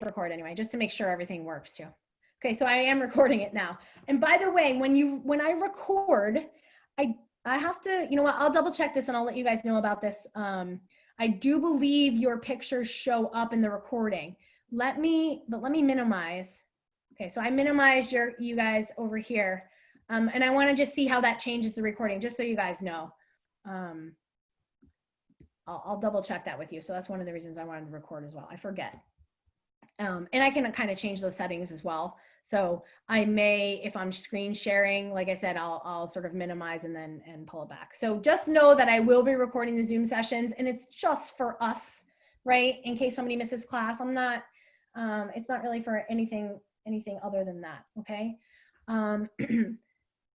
record anyway, just to make sure everything works too. Okay, so I am recording it now. And by the way, when I record, I have to, you know what, I'll double check this and I'll let you guys know about this. I do believe your pictures show up in the recording. Let me minimize. Okay, so I minimize you guys over here. And I want to just see how that changes the recording, just so you guys know. I'll double check that with you. So that's one of the reasons I wanted to record as well. I forget. And I can kind of change those settings as well. So I may, if I'm screen sharing, like I said, I'll sort of minimize and pull it back. So just know that I will be recording the Zoom sessions, and it's just for us, right? In case somebody misses class, I'm not, it's not really for anything other than that, okay?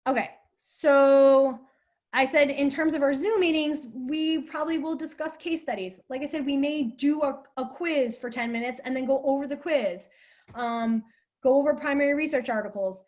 Okay, so I said in terms of our Zoom meetings, we probably will discuss case studies. Like I said, we may do a quiz for 10 minutes and then go over the quiz, go over primary research articles,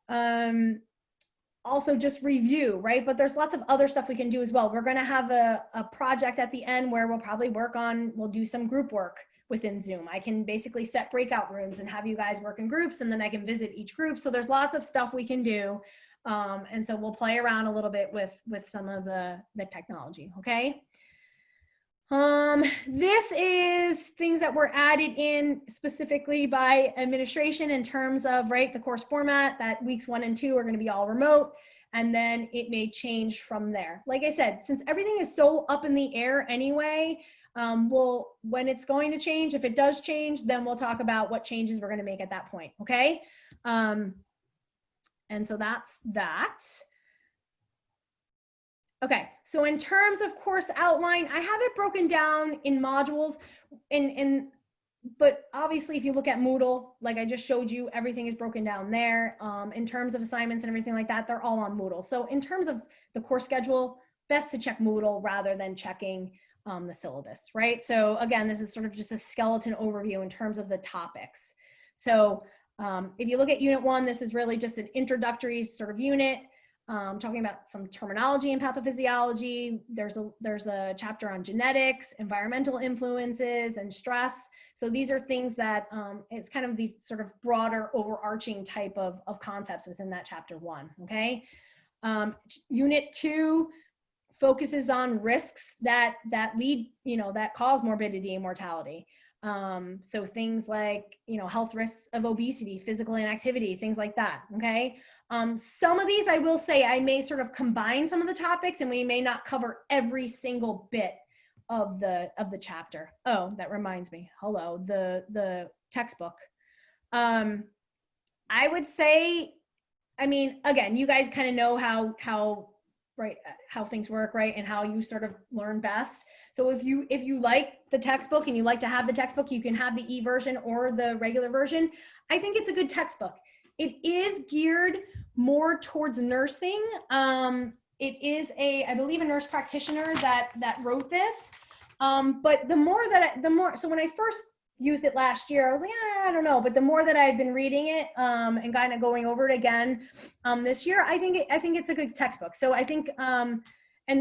also just review, right? But there's lots of other stuff we can do as well. We're gonna have a project at the end where we'll probably we'll do some group work within Zoom. I can basically set breakout rooms and have you guys work in groups, and then I can visit each group. So there's lots of stuff we can do. And so we'll play around a little bit with some of the technology, okay? This is things that were added in specifically by administration in terms of, right, the course format, that weeks 1 and 2 are going to be all remote, and then it may change from there. Like I said, since everything is so up in the air anyway, when it's going to change, if it does change, then we'll talk about what changes we're going to make at that point, okay? And so that's that. Okay, so in terms of course outline, I have it broken down in modules, but obviously if you look at Moodle, like I just showed you, everything is broken down there. In terms of assignments and everything like that, they're all on Moodle. So in terms of the course schedule, best to check Moodle rather than checking the syllabus, right? So again, this is sort of just a skeleton overview in terms of the topics. So if you look at Unit 1, this is really just an introductory sort of unit, talking about some terminology and pathophysiology. There's a chapter on genetics, environmental influences, and stress. So these are things that, it's kind of these sort of broader overarching type of concepts within that chapter 1, okay? Unit 2 focuses on risks that lead, that cause morbidity and mortality. So things like, health risks of obesity, physical inactivity, things like that, okay? Some of these, I will say, I may sort of combine some of the topics, and we may not cover every single bit of the chapter. Oh, that reminds me, hello, the textbook. I would say, I mean, again, you guys kind of know how things work, right? And how you sort of learn best. So if you like the textbook and you like to have the textbook, you can have the e-version or the regular version. I think it's a good textbook. It is geared more towards nursing. It is I believe a nurse practitioner that wrote this. But so when I first used it last year, I was like, I don't know. But the more that I've been reading it and kind of going over it again this year, I think it's a good textbook. So I think, and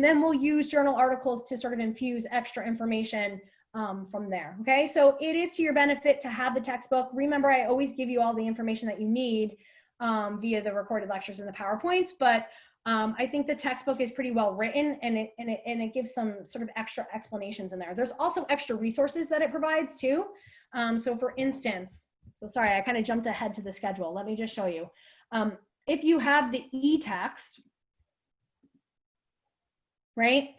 then we'll use journal articles to sort of infuse extra information from there. Okay, so it is to your benefit to have the textbook. Remember, I always give you all the information that you need via the recorded lectures and the PowerPoints, but I think the textbook is pretty well written, and it gives some sort of extra explanations in there. There's also extra resources that it provides too. So for instance, sorry, I kind of jumped ahead to the schedule. Let me just show you. If you have the e-text, right?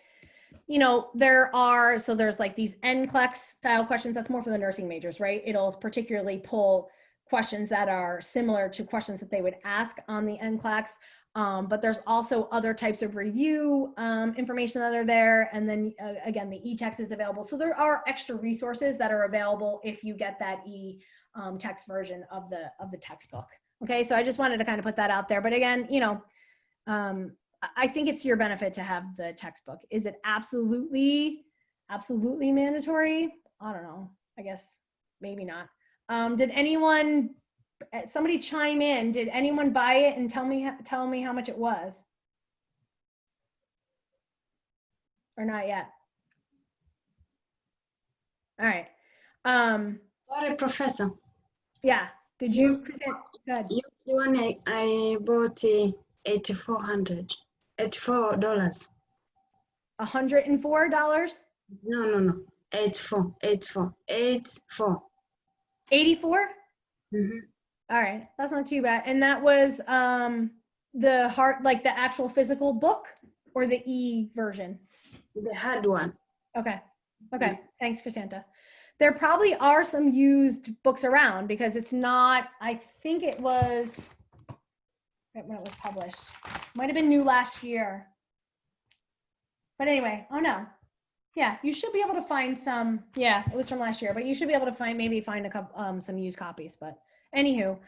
There's like these NCLEX style questions. That's more for the nursing majors, right? It'll particularly pull questions that are similar to questions that they would ask on the NCLEX. But there's also other types of review information that are there. And then again, the e-text is available. So there are extra resources that are available if you get that e-text version of the textbook. Okay, so I just wanted to kind of put that out there. But again, I think it's to your benefit to have the textbook. Is it absolutely mandatory? I don't know. I guess maybe not. Did somebody chime in? Did anyone buy it and tell me how much it was? Or not yet? All right. Sorry, Professor. Yeah. Did you present? Good. Used one I bought $84. $84. $104? No. 84. 84? Mm-hmm. All right, that's not too bad. And that was the hard, like the actual physical book or the e version? The hard one. Okay. Okay. Thanks, Chrysanta. There probably are some used books around because it's not, I think it was when it was published. Might have been new last year. But anyway, oh no. Yeah, you should be able to find some. Yeah, it was from last year, but you should be able to find a couple some used copies. But anywho,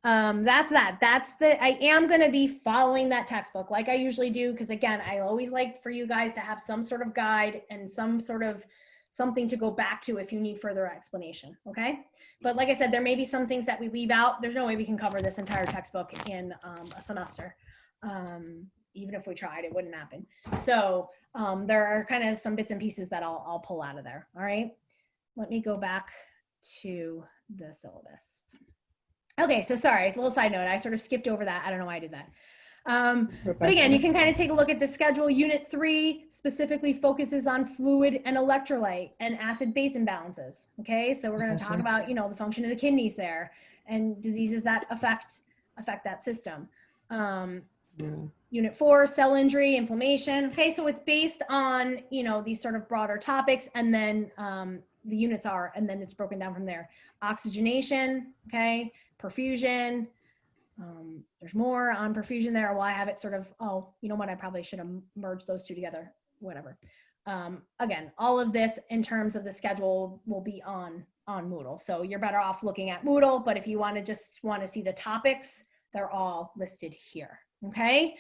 that's that. That's the. I am going to be following that textbook like I usually do because again, I always like for you guys to have some sort of guide and some sort of something to go back to if you need further explanation. Okay, but like I said, there may be some things that we leave out. There's no way we can cover this entire textbook in a semester. Even if we tried, it wouldn't happen. So there are kind of some bits and pieces that I'll pull out of there. All right. Let me go back to the syllabus. Okay, so sorry, a little side note. I sort of skipped over that. I don't know why I did that. But again, you can kind of take a look at the schedule. Unit 3 specifically focuses on fluid and electrolyte and acid-base imbalances. Okay, so we're going to talk about, the function of the kidneys there and diseases that affect that system. Unit 4, cell injury, inflammation. Okay, so it's based on, these sort of broader topics, and then the units are, and then it's broken down from there. Oxygenation, okay, perfusion. There's more on perfusion there. Well, I have it sort of, oh, you know what? I probably should have merged those two together, whatever. Again, all of this in terms of the schedule will be on Moodle. So you're better off looking at Moodle, but if you want to see the topics, they're all listed here. Okay.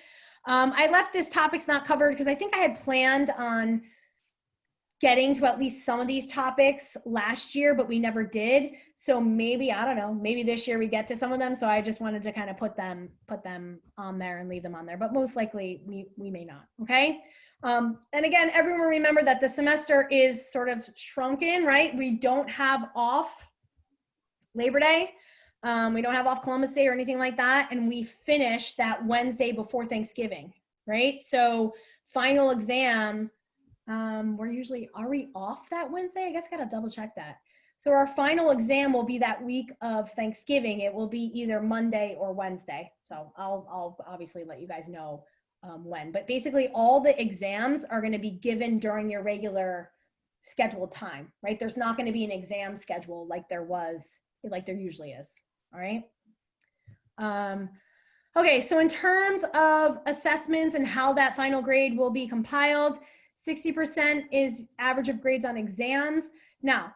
I left this topics not covered because I think I had planned on getting to at least some of these topics last year, but we never did. So maybe, I don't know, maybe this year we get to some of them. So I just wanted to kind of put them on there and leave them on there, but most likely we may not. Okay. And again, everyone remember that the semester is sort of shrunken, right? We don't have off Labor Day. We don't have off Columbus Day or anything like that. And we finish that Wednesday before Thanksgiving, right? So final exam, are we off that Wednesday? I guess I gotta double check that. So our final exam will be that week of Thanksgiving. It will be either Monday or Wednesday. So I'll obviously let you guys know when, but basically all the exams are gonna be given during your regular scheduled time, right? There's not gonna be an exam schedule like there usually is, all right? Okay, so in terms of assessments and how that final grade will be compiled, 60% is average of grades on exams. Now,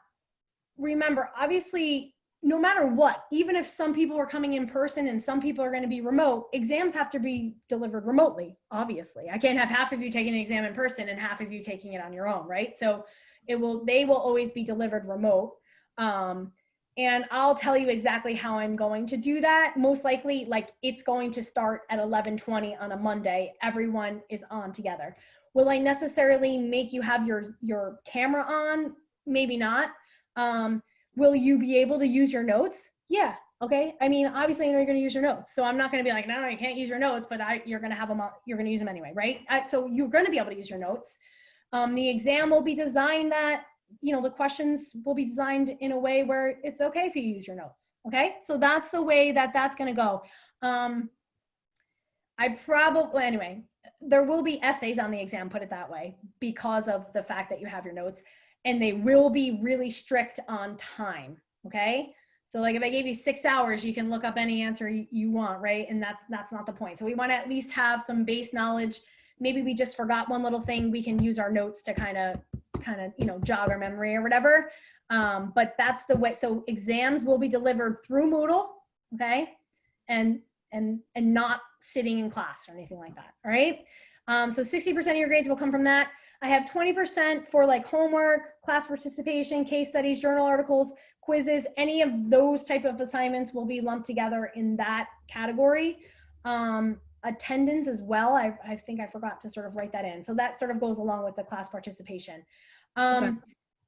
remember, obviously, no matter what, even if some people are coming in person and some people are going to be remote, exams have to be delivered remotely, obviously. I can't have half of you taking an exam in person and half of you taking it on your own, right? So they will always be delivered remote. And I'll tell you exactly how I'm going to do that. Most likely, like it's going to start at 11:20 on a Monday. Everyone is on together. Will I necessarily make you have your camera on? Maybe not. Will you be able to use your notes? Yeah. Okay. I mean, obviously, you're going to use your notes. So I'm not going to be like, no, you can't use your notes, but you're going to have them. You're going to use them anyway, right? So you're going to be able to use your notes. The exam will be designed that, the questions will be designed in a way where it's okay if you use your notes. Okay. So that's the way that's going to go. Anyway, there will be essays on the exam, put it that way, because of the fact that you have your notes, and they will be really strict on time. Okay. So like if I gave you 6 hours, you can look up any answer you want, right? And that's not the point. So we want to at least have some base knowledge. Maybe we just forgot one little thing. We can use our notes to kind of, jog our memory or whatever. But that's the way. So exams will be delivered through Moodle. Okay. And not sitting in class or anything like that. All right. So 60% of your grades will come from that. I have 20% for like homework, class participation, case studies, journal articles, quizzes. Any of those type of assignments will be lumped together in that category. Attendance as well. I think I forgot to sort of write that in. So that sort of goes along with the class participation. Okay.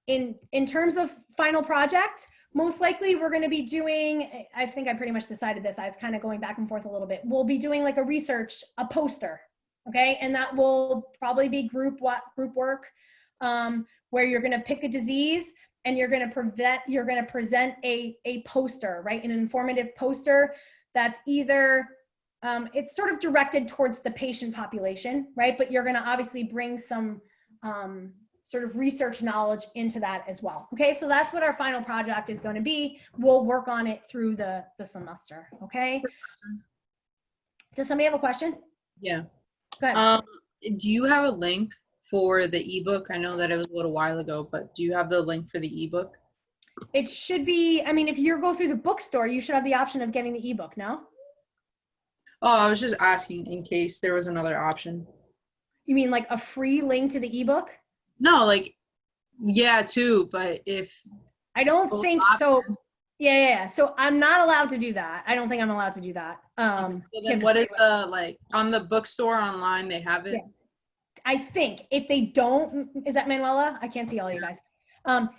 In terms of final project, Most likely we're going to be doing, I think I pretty much decided this. I was kind of going back and forth a little bit. We'll be doing like a poster. Okay. And that will probably be group work, where you're going to pick a disease and you're going to present a poster, right? An informative poster that's either, it's sort of directed towards the patient population, right? But you're going to obviously bring some, sort of research knowledge into that as well. Okay, so that's what our final project is going to be. We'll work on it through the semester. Okay. Does somebody have a question? Yeah. Go ahead. Do you have a link for the ebook? I know that it was a little while ago, but do you have the link for the ebook? It should be, I mean, if you go through the bookstore, you should have the option of getting the ebook, no? Oh, I was just asking in case there was another option. You mean like a free link to the ebook? No, like, yeah, too, but if I don't think so. Yeah. So I'm not allowed to do that. I don't think I'm allowed to do that. So then what is the, like, on the bookstore online, they have it? Yeah. I think if they don't, is that Manuela? I can't see all you guys.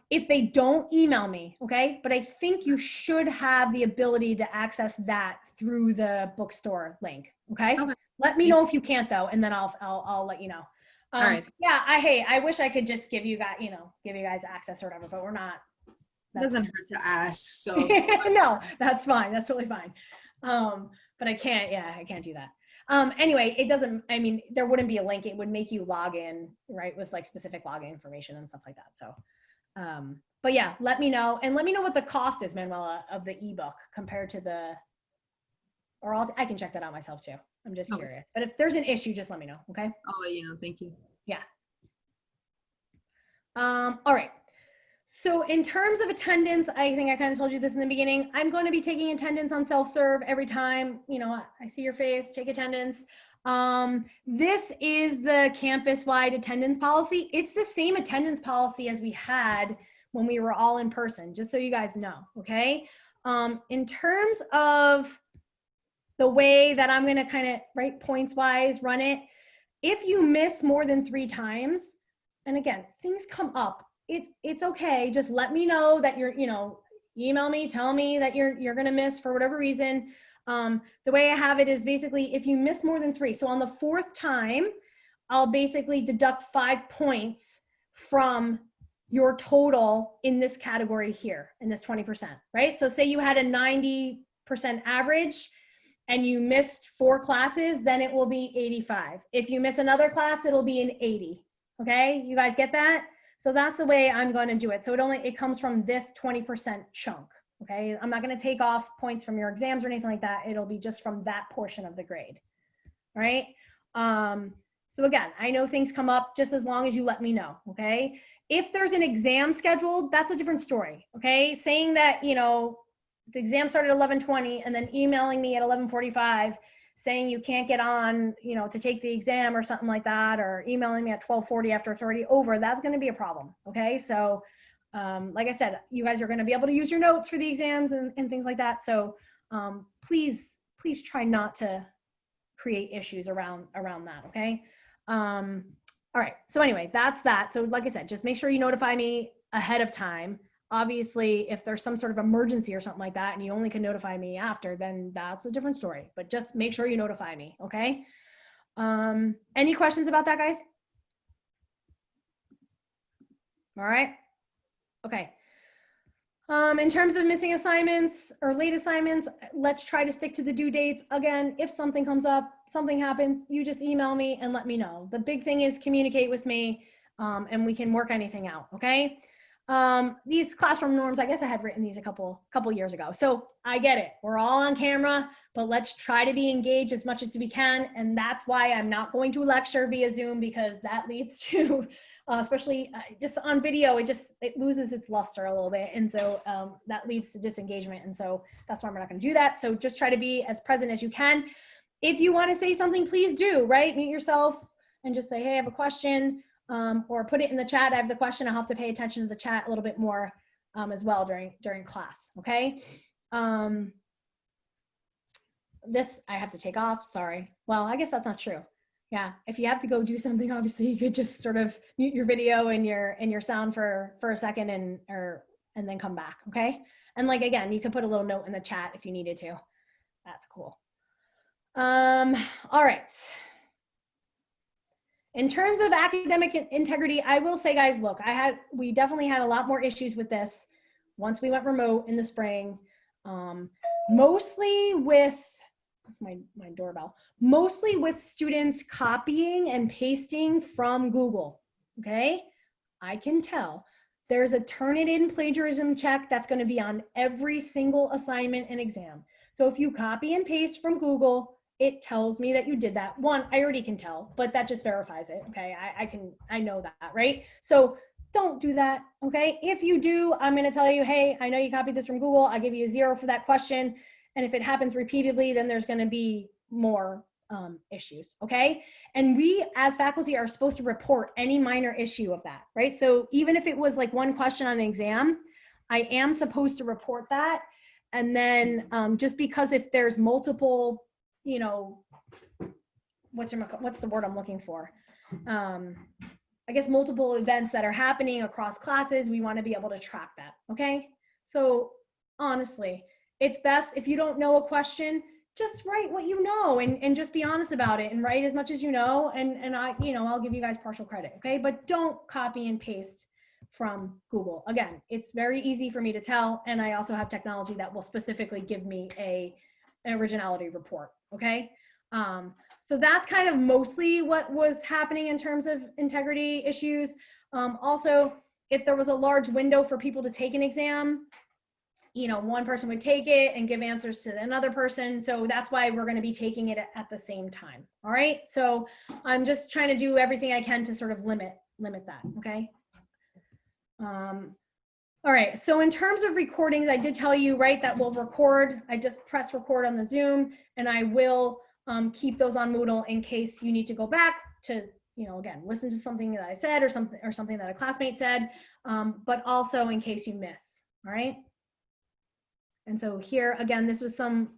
If they don't, email me, okay? But I think you should have the ability to access that through the bookstore link, okay? Let me know if you can't though, and then I'll let you know. All right. Yeah, I wish I could just give you guys access or whatever, but we're not. It doesn't hurt to ask, so. No, that's fine. That's totally fine. But I can't do that. Anyway, it doesn't, I mean, there wouldn't be a link. It would make you log in, right, with like specific login information and stuff like that. So, but yeah, let me know, and let me know what the cost is, Manuela, of the ebook compared to I can check that out myself too. I'm just curious. But if there's an issue, just let me know, okay? I'll let you know. Thank you. Yeah. All right. So in terms of attendance, I think I kind of told you this in the beginning. I'm going to be taking attendance on self-serve every time, I see your face, take attendance. This is the campus-wide attendance policy. It's the same attendance policy as we had when we were all in person, just so you guys know, okay? In terms of the way that I'm going to kind of, right, points-wise run it, if you miss more than 3 times, and again, things come up, it's okay. Just let me know that you're, email me, tell me that you're going to miss for whatever reason. The way I have it is basically if you miss more than 3, so on the 4th time, I'll basically deduct 5 points from your total in this category here, in this 20%, right? So say you had a 90% average and you missed 4 classes, then it will be 85. If you miss another class, it'll be an 80. Okay, you guys get that? So that's the way I'm going to do it. So it comes from this 20% chunk. Okay, I'm not going to take off points from your exams or anything like that. It'll be just from that portion of the grade. All right. So again, I know things come up, just as long as you let me know. Okay. If there's an exam scheduled, that's a different story. Okay. Saying that, the exam started at 11:20 and then emailing me at 11:45 saying you can't get on, to take the exam or something like that, or emailing me at 12:40 after it's already over, that's going to be a problem. Okay. So, like I said, you guys are going to be able to use your notes for the exams and things like that. So, please try not to create issues around that. Okay. All right. So anyway, that's that. So like I said, just make sure you notify me ahead of time. Obviously, if there's some sort of emergency or something like that and you only can notify me after, then that's a different story. But just make sure you notify me, okay? Any questions about that, guys? All right. Okay. In terms of missing assignments or late assignments, let's try to stick to the due dates. Again, if something comes up, something happens, you just email me and let me know. The big thing is communicate with me, and we can work anything out, okay? These classroom norms, I guess I had written these a couple years ago. So I get it. We're all on camera, but let's try to be engaged as much as we can. And that's why I'm not going to lecture via Zoom, because that leads to, especially just on video, it loses its luster a little bit. And so that leads to disengagement. And so that's why we're not going to do that. So just try to be as present as you can. If you want to say something, please do, right? Mute yourself and just say, hey, I have a question. Or put it in the chat. I have the question. I'll have to pay attention to the chat a little bit more as well during class. Okay. This I have to take off. Sorry. Well, I guess that's not true. Yeah. If you have to go do something, obviously you could just sort of mute your video and your sound for a second and then come back. Okay. And like, again, you could put a little note in the chat if you needed to. That's cool. All right. In terms of academic integrity, I will say, guys, look, we definitely had a lot more issues with this once we went remote in the spring. Mostly with, that's my doorbell, mostly with students copying and pasting from Google, okay? I can tell. There's a Turnitin plagiarism check that's gonna be on every single assignment and exam. So if you copy and paste from Google, it tells me that you did that. One, I already can tell, but that just verifies it, okay? I know that, right? So don't do that, okay? If you do, I'm gonna tell you, hey, I know you copied this from Google. I'll give you a 0 for that question. And if it happens repeatedly, then there's gonna be more issues, okay? And we as faculty are supposed to report any minor issue of that, right? So even if it was like one question on an exam, I am supposed to report that. And then just because if there's multiple, you know, what's the word I'm looking for? I guess multiple events that are happening across classes, we want to be able to track that, okay? So honestly, it's best if you don't know a question, just write what you know and just be honest about it and write as much as you know, and I'll give you guys partial credit, okay? But don't copy and paste from Google. Again, it's very easy for me to tell, and I also have technology that will specifically give me an originality report, okay? So that's kind of mostly what was happening in terms of integrity issues. Also, if there was a large window for people to take an exam, you know, one person would take it and give answers to another person. So that's why we're going to be taking it at the same time. All right. So I'm just trying to do everything I can to sort of limit that. Okay. All right. So in terms of recordings, I did tell you, right, that we'll record. I just press record on the Zoom, and I will keep those on Moodle in case you need to go back to, you know, again, listen to something that I said or something that a classmate said, but also in case you miss. All right. And so here, again, this was some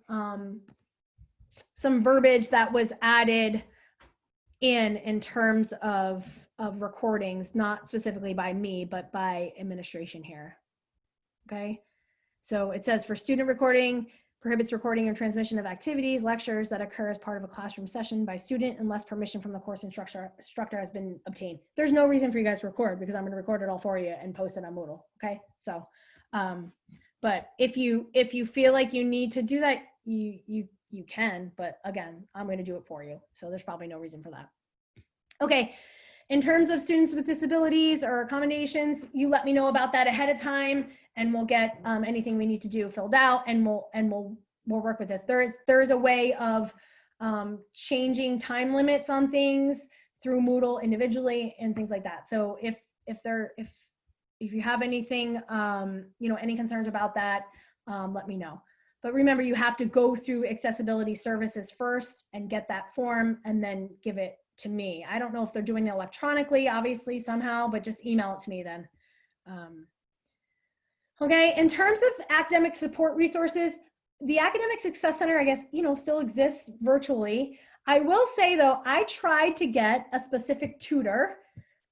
verbiage that was added in terms of recordings, not specifically by me, but by administration here. Okay. So it says for student recording, prohibits recording or transmission of activities, lectures that occur as part of a classroom session by student unless permission from the course instructor has been obtained. There's no reason for you guys to record because I'm going to record it all for you and post it on Moodle. Okay. So, but if you feel like you need to do that, you can, but again, I'm going to do it for you. So there's probably no reason for that. Okay. In terms of students with disabilities or accommodations, you let me know about that ahead of time, and we'll get anything we need to do filled out, and we'll work with this. There is a way of changing time limits on things through Moodle individually and things like that. So if you have anything, any concerns about that, let me know. But remember, you have to go through accessibility services first and get that form and then give it to me. I don't know if they're doing it electronically, obviously somehow, but just email it to me then. Okay, in terms of academic support resources, the Academic Success Center, I guess, still exists virtually. I will say though, I tried to get a specific tutor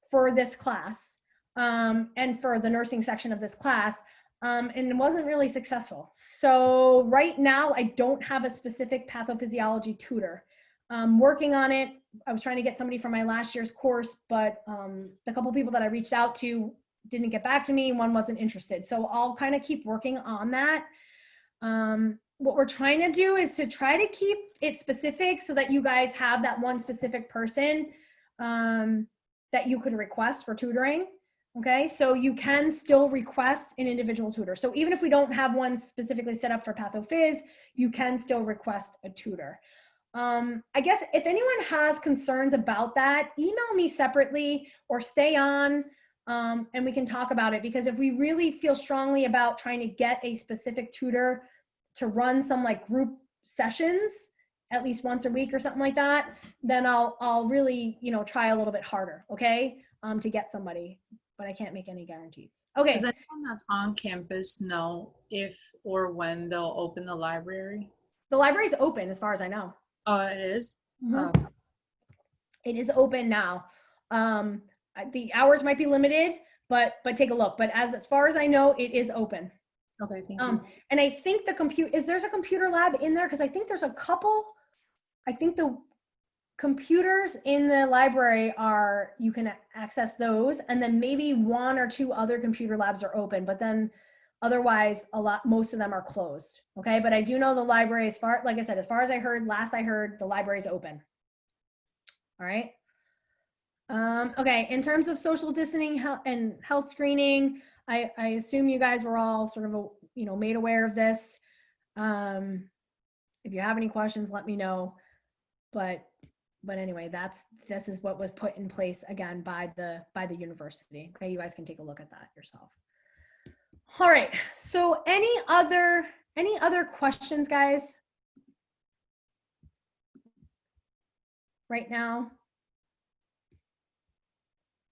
for this class and for the nursing section of this class, and it wasn't really successful. So right now, I don't have a specific pathophysiology tutor. Working on it. I was trying to get somebody from my last year's course, but the couple people that I reached out to didn't get back to me. One wasn't interested. So I'll kind of keep working on that. What we're trying to do is to try to keep it specific so that you guys have that one specific person that you could request for tutoring. Okay, so you can still request an individual tutor. So even if we don't have one specifically set up for pathophys, you can still request a tutor. I guess if anyone has concerns about that, email me separately or stay on and we can talk about it, because if we really feel strongly about trying to get a specific tutor to run some like group sessions at least once a week or something like that, then I'll really, try a little bit harder, okay, to get somebody, but I can't make any guarantees. Okay. Does anyone that's on campus know if or when they'll open the library? The library's open as far as I know. Oh, it is? Mm-hmm. It is open now. The hours might be limited, but take a look. But as far as I know, it is open. Okay, thank you. And I think there's a computer lab in there? Because I think there's a couple. I think the computers in the library you can access those, and then maybe one or two other computer labs are open, but then otherwise most of them are closed. Okay, but I do know the library, like I said, as far as last I heard, the library's open. All right. Okay, in terms of social distancing and health screening, I assume you guys were all sort of, made aware of this. If you have any questions, let me know. But anyway, this is what was put in place again by the university. Okay, you guys can take a look at that yourself. All right. So any other questions, guys? Right now?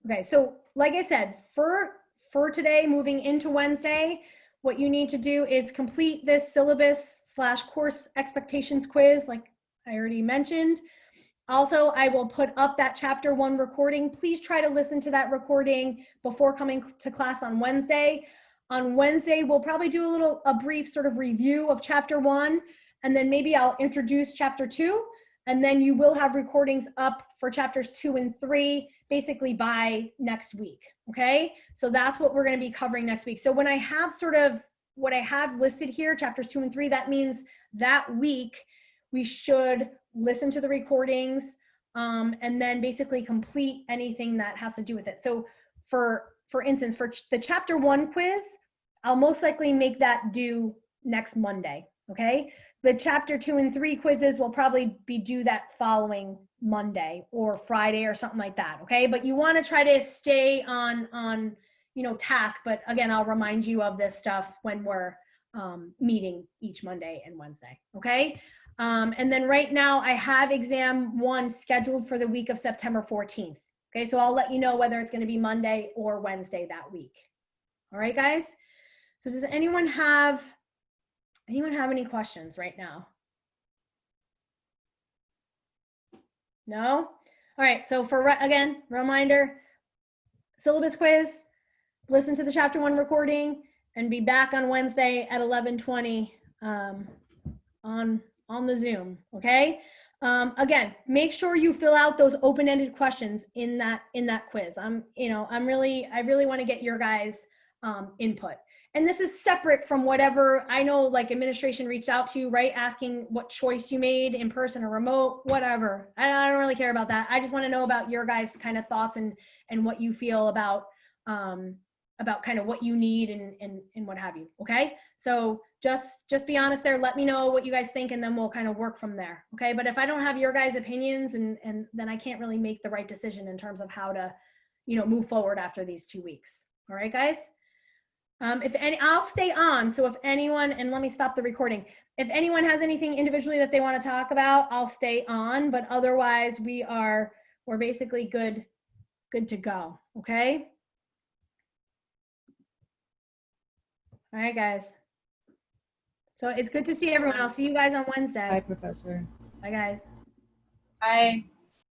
Okay, so like I said, for today, moving into Wednesday, what you need to do is complete this syllabus/course expectations quiz, like I already mentioned. Also, I will put up that chapter 1 recording. Please try to listen to that recording before coming to class on Wednesday. On Wednesday, we'll probably do a brief sort of review of chapter 1, and then maybe I'll introduce chapter 2, and then you will have recordings up for chapters 2 and 3 basically by next week. Okay, so that's what we're going to be covering next week. So when I have what I have listed here, chapters 2 and 3, that means that week we should listen to the recordings and then basically complete anything that has to do with it. So for instance, for the chapter 1 quiz, I'll most likely make that due next Monday. Okay, the chapter 2 and 3 quizzes will probably be due that following Monday or Friday or something like that. Okay, but you want to try to stay on task. But again, I'll remind you of this stuff when we're meeting each Monday and Wednesday. Okay, and then right now I have exam 1 scheduled for the week of September 14th. Okay, so I'll let you know whether it's going to be Monday or Wednesday that week. All right, guys. So does anyone have any questions right now? No? All right, so again, reminder, syllabus quiz, listen to the chapter 1 recording, and be back on Wednesday at 11:20 on the Zoom, okay? Again, make sure you fill out those open-ended questions in that quiz. I really want to get your guys' input. And this is separate from whatever, I know like administration reached out to you, right? Asking what choice you made, in person or remote, whatever. I don't really care about that. I just want to know about your guys' kind of thoughts and what you feel about kind of what you need and what have you. Okay. So just be honest there. Let me know what you guys think, and then we'll kind of work from there. Okay. But if I don't have your guys' opinions, and then I can't really make the right decision in terms of how to, move forward after these 2 weeks. All right, guys. I'll stay on. So if anyone, and let me stop the recording. If anyone has anything individually that they want to talk about, I'll stay on, but otherwise we're basically good to go. Okay. All right, guys. So it's good to see everyone. I'll see you guys on Wednesday. Bye, Professor. Bye, guys. Bye.